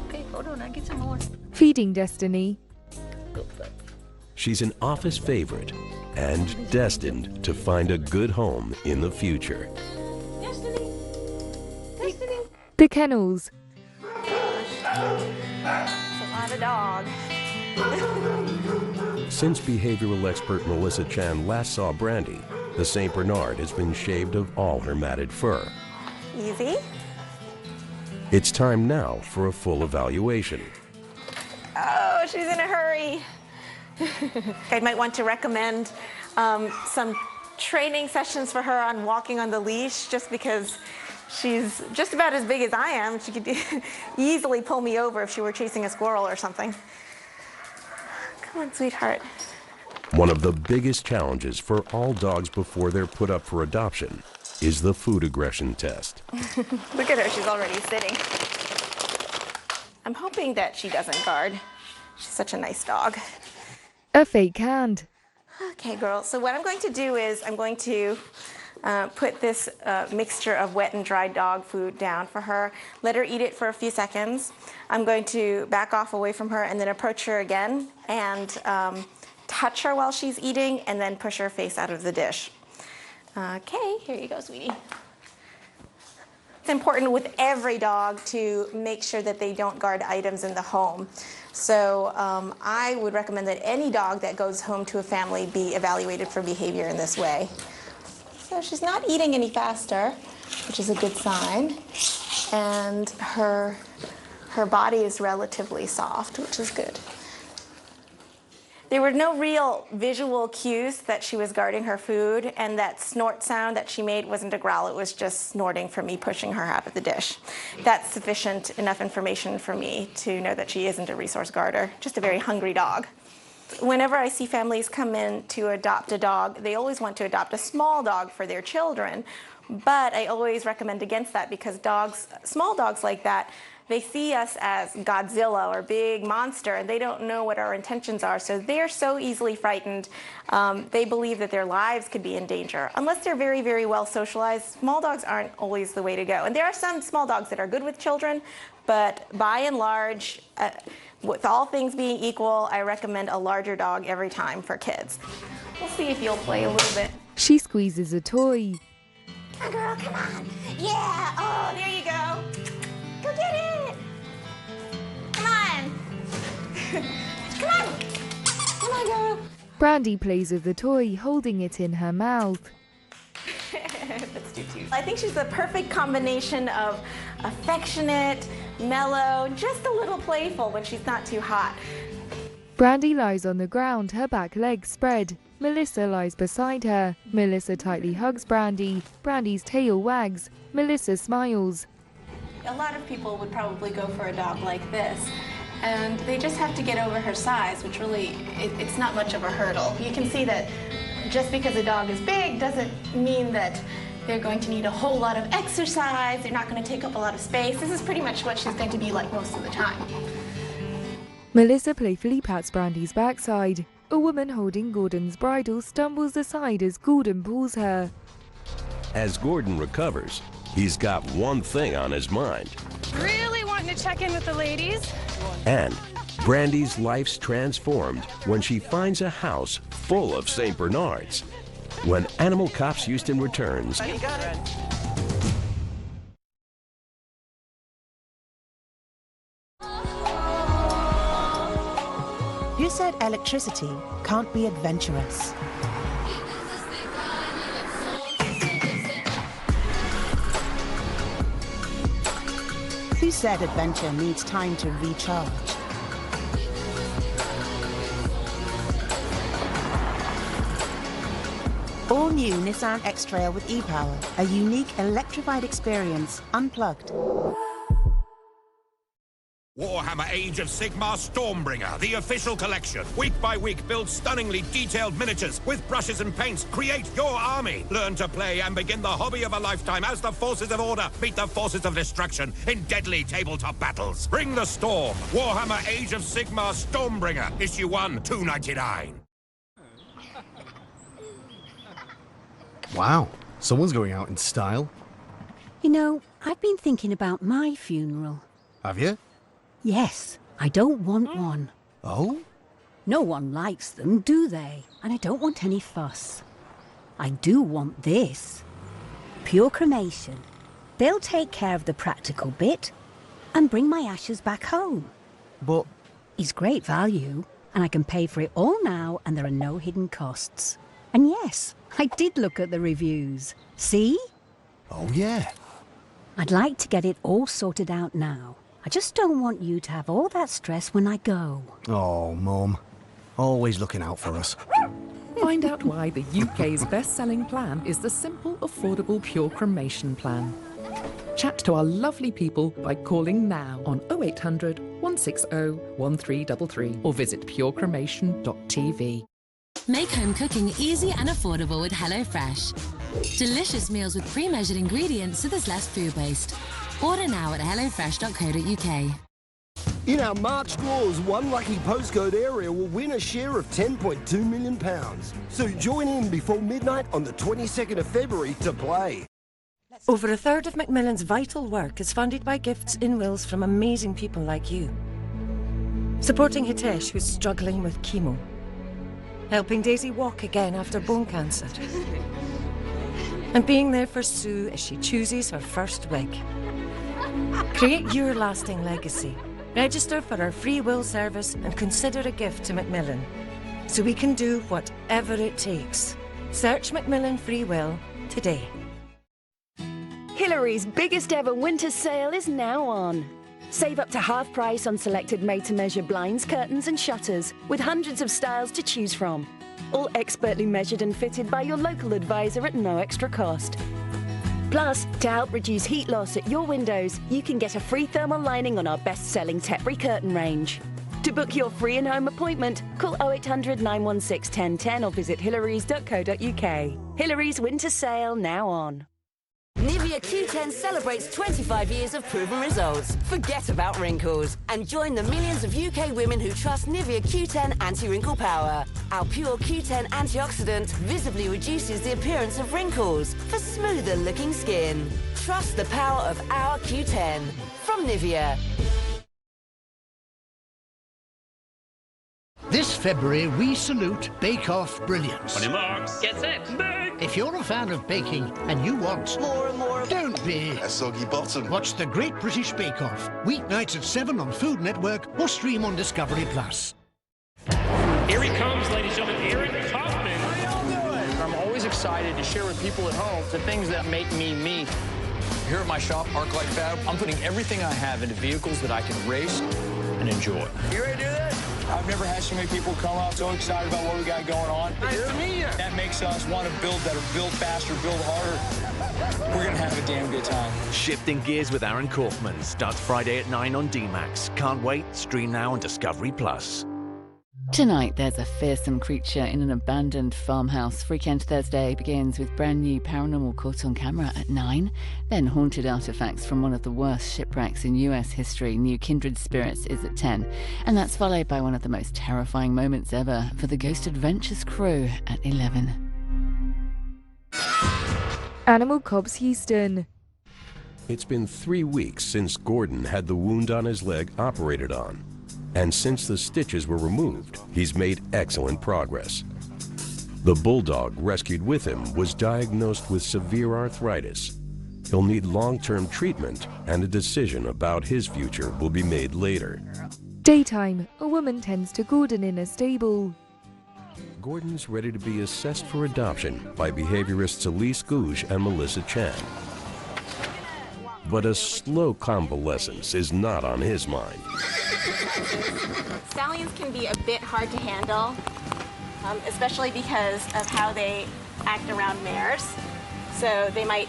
Okay, hold on, I'll get some more. Feeding Destiny. She's an office favorite and destined to find a good home in the future. The kennels. It's a lot of dogs. Since behavioral expert Melissa Chan last saw Brandy, the St. Bernard has been shaved of all her matted fur. Easy. It's time now for a full evaluation. Oh, she's in a hurry. I might want to recommend some training sessions for her on walking on the leash, just because she's just about as big as I am. She could easily pull me over if she were chasing a squirrel or something. Come on, sweetheart. One of the biggest challenges for all dogs before they're put up for adoption is the food aggression test. Look at her, she's already sitting. I'm hoping that she doesn't guard. She's such a nice dog. A fake hand. Okay, girl, so what I'm going to do is I'm going to put this mixture of wet and dry dog food down for her, let her eat it for a few seconds. I'm going to back off away from her and then approach her again and touch her while she's eating and then push her face out of the dish. Okay, here you go, sweetie. It's important with every dog to make sure that they don't guard items in the home. So I would recommend that any dog that goes home to a family be evaluated for behavior in this way. So she's not eating any faster, which is a good sign. And her body is relatively soft, which is good. There were no real visual cues that she was guarding her food, and that snort sound that she made wasn't a growl, it was just snorting from me pushing her out of the dish. That's sufficient enough information for me to know that she isn't a resource guarder, just a very hungry dog. Whenever I see families come in to adopt a dog, they always want to adopt a small dog for their children, but I always recommend against that because small dogs like that, they see us as Godzilla or big monster, and they don't know what our intentions are, so they're so easily frightened. They believe that their lives could be in danger. Unless they're very, very well socialized, small dogs aren't always the way to go. And there are some small dogs that are good with children, but by and large, with all things being equal, I recommend a larger dog every time for kids. We'll see if you'll play a little bit. She squeezes a toy. Come on, girl, come on. Yeah, oh, there you go. Go get it. Come on. Come on. Come on, girl. Brandy plays with the toy, holding it in her mouth. That's too cute. I think she's the perfect combination of affectionate, mellow, just a little playful when she's not too hot. Brandy lies on the ground, her back legs spread. Melissa lies beside her. Melissa tightly hugs Brandy. Brandy's tail wags. Melissa smiles. A lot of people would probably go for a dog like this, and they just have to get over her size, which really, it's not much of a hurdle. You can see that just because a dog is big doesn't mean that they're going to need a whole lot of exercise, they're not going to take up a lot of space. This is pretty much what she's going to be like most of the time. Melissa playfully pats Brandy's backside. A woman holding Gordon's bridle stumbles aside as Gordon pulls her. As Gordon recovers, he's got one thing on his mind. Really wanting to check in with the ladies? And Brandy's life's transformed when she finds a house full of St. Bernards. When Animal Cops Houston returns. Who said electricity can't be adventurous? Who said adventure needs time to recharge? All new Nissan X-Trail with e-Power, a unique electrified experience, unplugged. Warhammer Age of Sigmar Stormbringer, the official collection. Week by week, build stunningly detailed miniatures with brushes and paints. Create your army. Learn to play and begin the hobby of a lifetime as the forces of order meet the forces of destruction in deadly tabletop battles. Bring the storm. Warhammer Age of Sigmar Stormbringer, issue 1, $2.99. Wow, someone's going out in style. You know, I've been thinking about my funeral. Have you? Yes, I don't want one. Oh? No one likes them, do they? And I don't want any fuss. I do want this. Pure cremation. They'll take care of the practical bit and bring my ashes back home. But... It's great value, and I can pay for it all now, and there are no hidden costs. And yes, I did look at the reviews. See? Oh, yeah. I'd like to get it all sorted out now. I just don't want you to have all that stress when I go. Oh, Mum. Always looking out for us. Find out why the UK's best-selling plan is the simple, affordable, pure cremation plan. Chat to our lovely people by calling now on 0800 160 1333 or visit purecremation.tv. Make home cooking easy and affordable with HelloFresh. Delicious meals with pre-measured ingredients so there's less food waste. Order now at hellofresh.co.uk. In our March draws, one lucky postcode area will win a share of £10.2 million. So join in before midnight on the 22nd of February to play. Over a third of Macmillan's vital work is funded by gifts in wills from amazing people like you. Supporting Hitesh, who's struggling with chemo. Helping Daisy walk again after bone cancer. And being there for Sue as she chooses her first wig. Create your lasting legacy. Register for our free will service and consider a gift to Macmillan, so we can do whatever it takes. Search Macmillan Free Will today. Hillary's biggest ever winter sale is now on. Save up to half price on selected made-to-measure blinds, curtains and shutters, with hundreds of styles to choose from. All expertly measured and fitted by your local advisor at no extra cost. Plus, to help reduce heat loss at your windows, you can get a free thermal lining on our best-selling Tetbury curtain range. To book your free in-home appointment, call 0800 916 1010 or visit hillarys.co.uk. Hillary's winter sale now on. Nivea Q10 celebrates 25 years of proven results. Forget about wrinkles and join the millions of UK women who trust Nivea Q10 anti-wrinkle power. Our pure Q10 antioxidant visibly reduces the appearance of wrinkles for smoother looking skin. Trust the power of our Q10 from Nivea. This February, we salute Bake Off brilliance. On your marks, get set, bake! If you're a fan of baking and you want more and more, don't be a soggy bottom. Watch the Great British Bake Off, weeknights at 7 on Food Network or stream on Discovery Plus. Here he comes, ladies and gentlemen, Eric Kaufman. How y'all doing? I'm always excited to share with people at home the things that make me me. Here at my shop, ArcLight Fab, I'm putting everything I have into vehicles that I can race and enjoy. You ready to do this? I've never had so many people come out so excited about what we got going on. Nice to meet you. That makes us want to build better, build faster, build harder. We're going to have a damn good time. Shifting Gears with Aaron Kaufman starts Friday at 9 on D-Max. Can't wait. Stream now on Discovery Plus. Tonight, there's a fearsome creature in an abandoned farmhouse. Freakend Thursday begins with brand new paranormal caught on camera at 9. Then haunted artifacts from one of the worst shipwrecks in US history. New Kindred Spirits is at 10. And that's followed by one of the most terrifying moments ever for the Ghost Adventures crew at 11. Animal Cops Houston. It's been 3 weeks since Gordon had the wound on his leg operated on. And since the stitches were removed, he's made excellent progress. The bulldog rescued with him was diagnosed with severe arthritis. He'll need long-term treatment, and a decision about his future will be made later. Daytime, a woman tends to Gordon in a stable. Gordon's ready to be assessed for adoption by behaviorists Elise Gouge and Melissa Chan. But a slow convalescence is not on his mind. Stallions can be a bit hard to handle, especially because of how they act around mares. So they might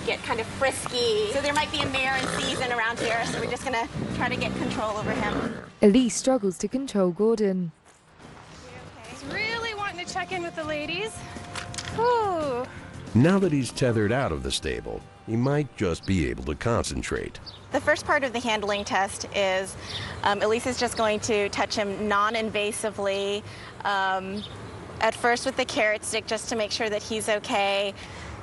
get kind of frisky. So there might be a mare in season around here, so we're just gonna try to get control over him. Elise struggles to control Gordon. He's really wanting to check in with the ladies. Ooh. Now that he's tethered out of the stable, he might just be able to concentrate. The first part of the handling test is Elise is just going to touch him non-invasively, at first with the carrot stick, just to make sure that he's okay.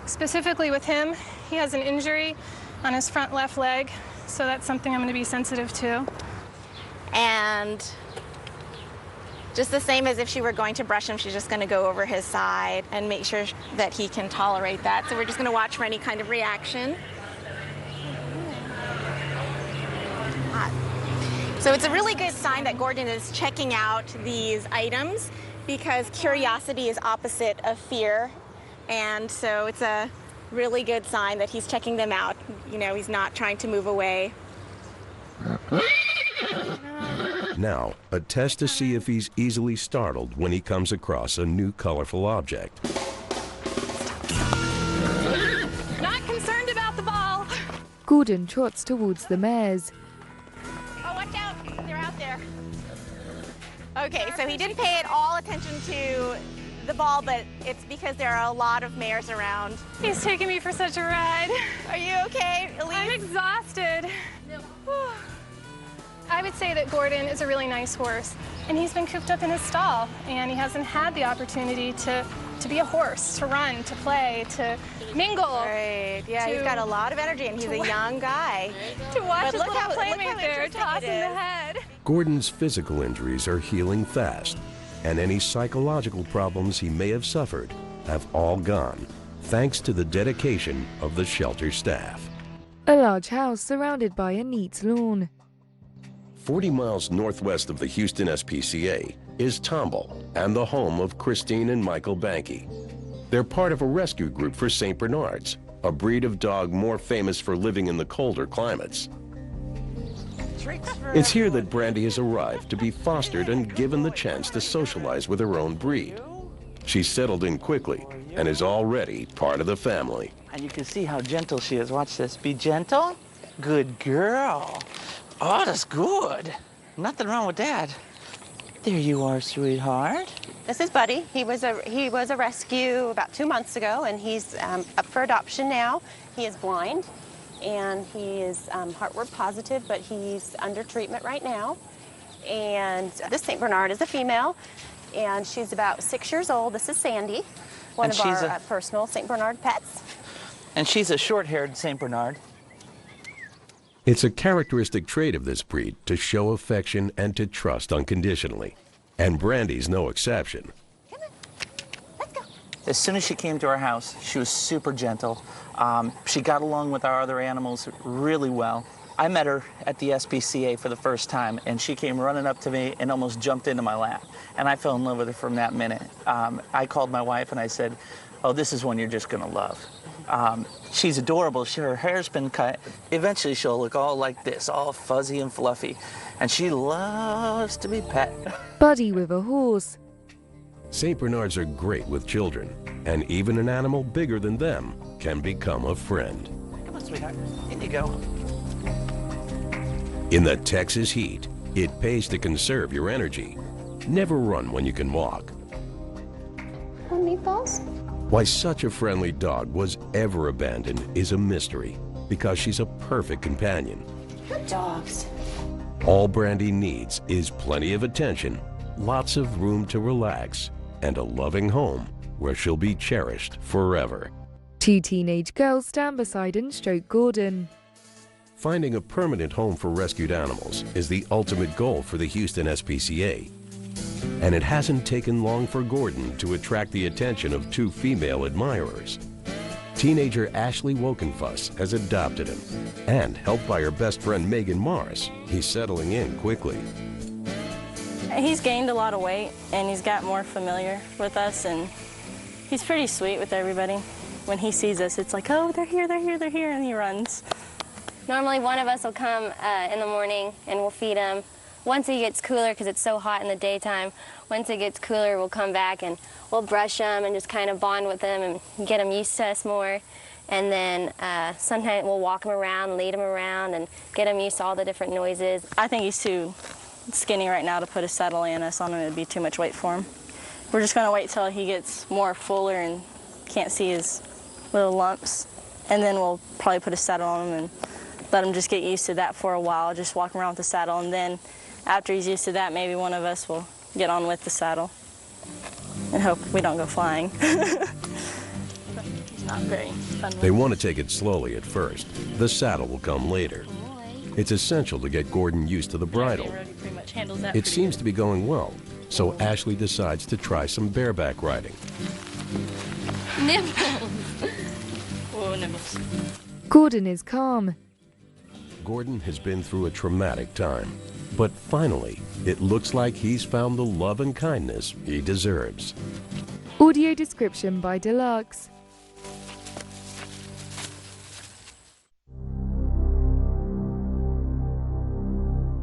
Specifically with him, he has an injury on his front left leg, so that's something I'm going to be sensitive to. And just the same as if she were going to brush him, she's just going to go over his side and make sure that he can tolerate that. So we're just going to watch for any kind of reaction. So it's a really good sign that Gordon is checking out these items, because curiosity is opposite of fear. And so it's a really good sign that he's checking them out. You know, he's not trying to move away. Now, a test to see if he's easily startled when he comes across a new colorful object. Not concerned about the ball. Gordon trots towards the mares. Oh, watch out. They're out there. Okay, so he didn't pay at all attention to the ball, but it's because there are a lot of mares around. He's taking me for such a ride. Are you okay, Elise? I'm exhausted. I would say that Gordon is a really nice horse, and he's been cooped up in his stall, and he hasn't had the opportunity to be a horse, to run, to play, to mingle. Right, yeah, he's got a lot of energy, and he's a young guy. To watch But his little playmate there interesting tossing it the is. head. Gordon's physical injuries are healing fast, and any psychological problems he may have suffered have all gone, thanks to the dedication of the shelter staff. A large house surrounded by a neat lawn. 40 miles northwest of the Houston SPCA is Tomball and the home of Christine and Michael Banke. They're part of a rescue group for St. Bernards, a breed of dog more famous for living in the colder climates. It's here that Brandy has arrived to be fostered and given the chance to socialize with her own breed. She's settled in quickly and is already part of the family. And you can see how gentle she is. Watch this. Be gentle. Good girl. Oh, that's good. Nothing wrong with that. There you are, sweetheart. This is Buddy. He was a rescue about 2 months ago, and he's up for adoption now. He is blind, and he is heartworm positive, but he's under treatment right now. And this St. Bernard is a female, and she's about 6 years old. This is Sandy, one of our personal St. Bernard pets. And she's a short-haired St. Bernard. It's a characteristic trait of this breed to show affection and to trust unconditionally. And Brandy's no exception. As soon as she came to our house, she was super gentle. She got along with our other animals really well. I met her at the SPCA for the first time, and she came running up to me and almost jumped into my lap. And I fell in love with her from that minute. I called my wife and I said, oh, this is one you're just gonna love. She's adorable. Her hair's been cut. Eventually she'll look all like this, all fuzzy and fluffy. And she loves to be pet. Buddy with a horse. St. Bernards are great with children, and even an animal bigger than them can become a friend. Come on, sweetheart. In you go. In the Texas heat, it pays to conserve your energy. Never run when you can walk. Meatballs? Why such a friendly dog was ever abandoned is a mystery, because she's a perfect companion. Good dogs. All Brandy needs is plenty of attention, lots of room to relax, and a loving home where she'll be cherished forever. 2 teenage girls stand beside and stroke Gordon. Finding a permanent home for rescued animals is the ultimate goal for the Houston SPCA. And it hasn't taken long for Gordon to attract the attention of 2 female admirers. Teenager Ashley Wokenfuss has adopted him, and helped by her best friend Megan Morris, he's settling in quickly. He's gained a lot of weight, and he's got more familiar with us, and he's pretty sweet with everybody. When he sees us, it's like, oh, they're here, they're here, they're here, and he runs. Normally one of us will come in the morning and we'll feed him. Once it gets cooler, because it's so hot in the daytime, once it gets cooler, we'll come back and we'll brush him and just kind of bond with him and get him used to us more. And then sometimes we'll walk him around, lead him around, and get him used to all the different noises. I think he's too skinny right now to put a saddle on us on him. It'd be too much weight for him. We're just going to wait till he gets more fuller and can't see his little lumps. And then we'll probably put a saddle on him and let him just get used to that for a while, just walk around with the saddle. And then after he's used to that, maybe one of us will get on with the saddle and hope we don't go flying. He's not very fun. They want to take it slowly at first. The saddle will come later. It's essential to get Gordon used to the bridle. It seems to be going well, so Ashley decides to try some bareback riding. Nibbles! Whoa, nibbles. Gordon is calm. Gordon has been through a traumatic time, but finally, it looks like he's found the love and kindness he deserves. Audio description by Deluxe.